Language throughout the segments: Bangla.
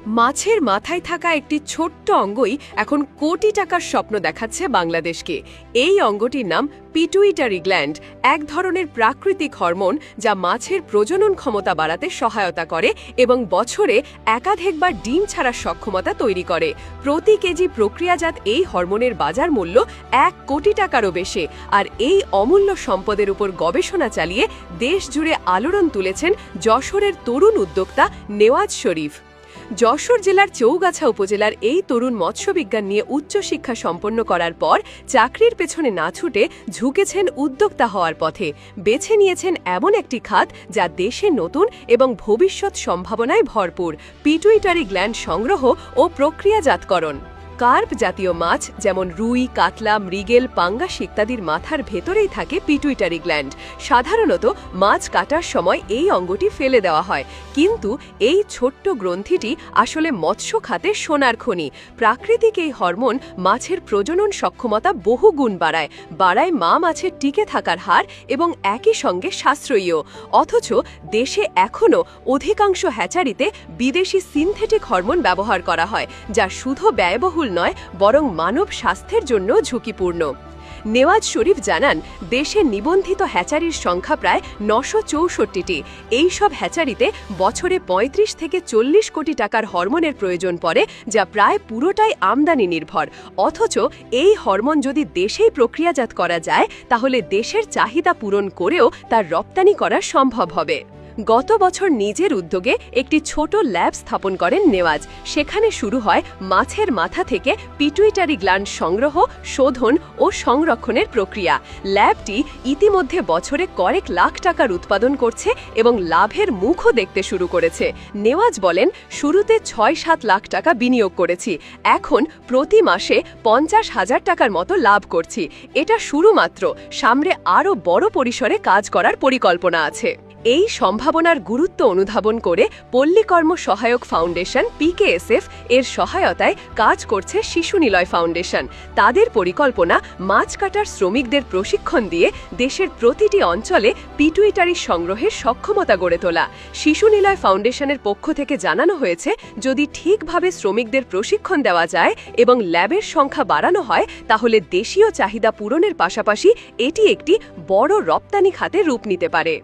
মাছের মাথায় থাকা একটি ছোট্ট অঙ্গই এখন কোটি টাকার স্বপ্ন দেখাচ্ছে বাংলাদেশকে। এই অঙ্গটির নাম পিটুইটারি গ্ল্যান্ড, এক ধরনের প্রাকৃতিক হরমোন যা মাছের প্রজনন ক্ষমতা বাড়াতে সহায়তা করে এবং বছরে একাধিকবার ডিম ছাড়ার সক্ষমতা তৈরি করে। প্রতি কেজি প্রক্রিয়াজাত এই হরমোনের বাজার মূল্য 1 কোটি টাকারও বেশি। আর এই অমূল্য সম্পদের উপর গবেষণা চালিয়ে দেশ জুড়ে আলোড়ন তুলেছেন যশোরের তরুণ উদ্যোক্তা নেওয়াজ শরীফ। যশোর জেলার চৌগাছা উপজেলার এই তরুণ মৎস্যবিজ্ঞান নিয়ে উচ্চশিক্ষা সম্পন্ন করার পর চাকরির পেছনে না ছুটে ঝুঁকেছেন উদ্যোক্তা হওয়ার পথে। বেছে নিয়েছেন এমন একটি খাত যা দেশে নতুন এবং ভবিষ্যৎ সম্ভাবনায় ভরপুর: পিটুইটারি গ্ল্যান্ড সংগ্রহ ও প্রক্রিয়াজাতকরণ। কার্প জাতীয় মাছ যেমন রুই, কাতলা, মৃগেল, পাঙ্গাস ইত্যাদির মাথার ভেতরেই থাকে পিটুইটারি গ্ল্যান্ড। সাধারণত মাছ কাটার সময় এই অঙ্গটি ফেলে দেওয়া হয়, কিন্তু এই ছোট্ট গ্রন্থিটি আসলে মৎস্য খাতে সোনার খনি। প্রাকৃতিক এই হরমোন মাছের প্রজনন সক্ষমতা বহু গুণ বাড়ায় মা মাছের টিকে থাকার হার এবং একই সঙ্গে সাশ্রয়ীও। অথচ দেশে এখনও অধিকাংশ হ্যাচারিতে বিদেশি সিনথেটিক হরমোন ব্যবহার করা হয়, যা শুধু ব্যয়বহুল নয় বরং মানব স্বাস্থ্যের জন্য ঝুঁকিপূর্ণ। নেওয়াজ শরীফ জানান, দেশে নিবন্ধিত হ্যাচারির সংখ্যা প্রায় 964টি। এই সব হ্যাচারিতে বছরে 35 থেকে 40 কোটি টাকার হরমোনের প্রয়োজন পড়ে, যা প্রায় পুরোটাই আমদানি নির্ভর। অথচ এই হরমোন যদি দেশেই প্রক্রিয়াজাত করা যায়, তাহলে দেশের চাহিদা পূরণ করেও তার রপ্তানি করা সম্ভব হবে। গত বছর নিজের উদ্যোগে একটি ছোট ল্যাব স্থাপন করেন নেওয়াজ। সেখানে শুরু হয় মাছের মাথা থেকে পিটুইটারি গ্ল্যান্ড সংগ্রহ, শোধন ও সংরক্ষণের প্রক্রিয়া। ল্যাবটি ইতিমধ্যে বছরে কয়েক লাখ টাকার উৎপাদন করছে এবং লাভের মুখও দেখতে শুরু করেছে। নেওয়াজ বলেন, শুরুতে 6-7 লাখ টাকা বিনিয়োগ করেছি, এখন প্রতি মাসে 50,000 টাকার মতো লাভ করছি। এটা শুরু মাত্র, সামনে আরও বড় পরিসরে কাজ করার পরিকল্পনা আছে। এই সম্ভাবনার গুরুত্ব অনুধাবন করে পল্লীকর্ম সহায়ক ফাউন্ডেশন PKSF এর সহায়তায় কাজ করছে শিশু নিলয় ফাউন্ডেশন। তাদের পরিকল্পনা মাছ কাটার শ্রমিকদের প্রশিক্ষণ দিয়ে দেশের প্রতিটি অঞ্চলে পিটুইটারি সংগ্রহের সক্ষমতা গড়ে তোলা। শিশু নিলয় ফাউন্ডেশনের পক্ষ থেকে জানানো হয়েছে, যদি ঠিকভাবে শ্রমিকদের প্রশিক্ষণ দেওয়া যায় এবং ল্যাবের সংখ্যা বাড়ানো হয়, তাহলে দেশীয় চাহিদা পূরণের পাশাপাশি এটি একটি বড় রপ্তানি খাতে রূপ নিতে পারে।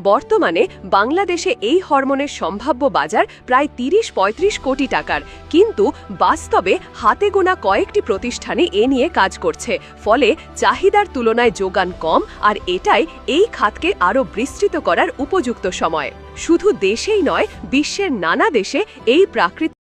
বর্তমানে বাংলাদেশে এই হরমোনের সম্ভাব্য বাজার প্রায় 30-35 কোটি টাকার, কিন্তু বাস্তবে হাতে গোনা কয়েকটি প্রতিষ্ঠানে এ নিয়ে কাজ করছে। ফলে চাহিদার তুলনায় যোগান কম, আর এটাই এই খাতকে আরও বিস্তৃত করার উপযুক্ত সময়। শুধু দেশেই নয়, বিশ্বের নানা দেশে এই প্রাকৃতিক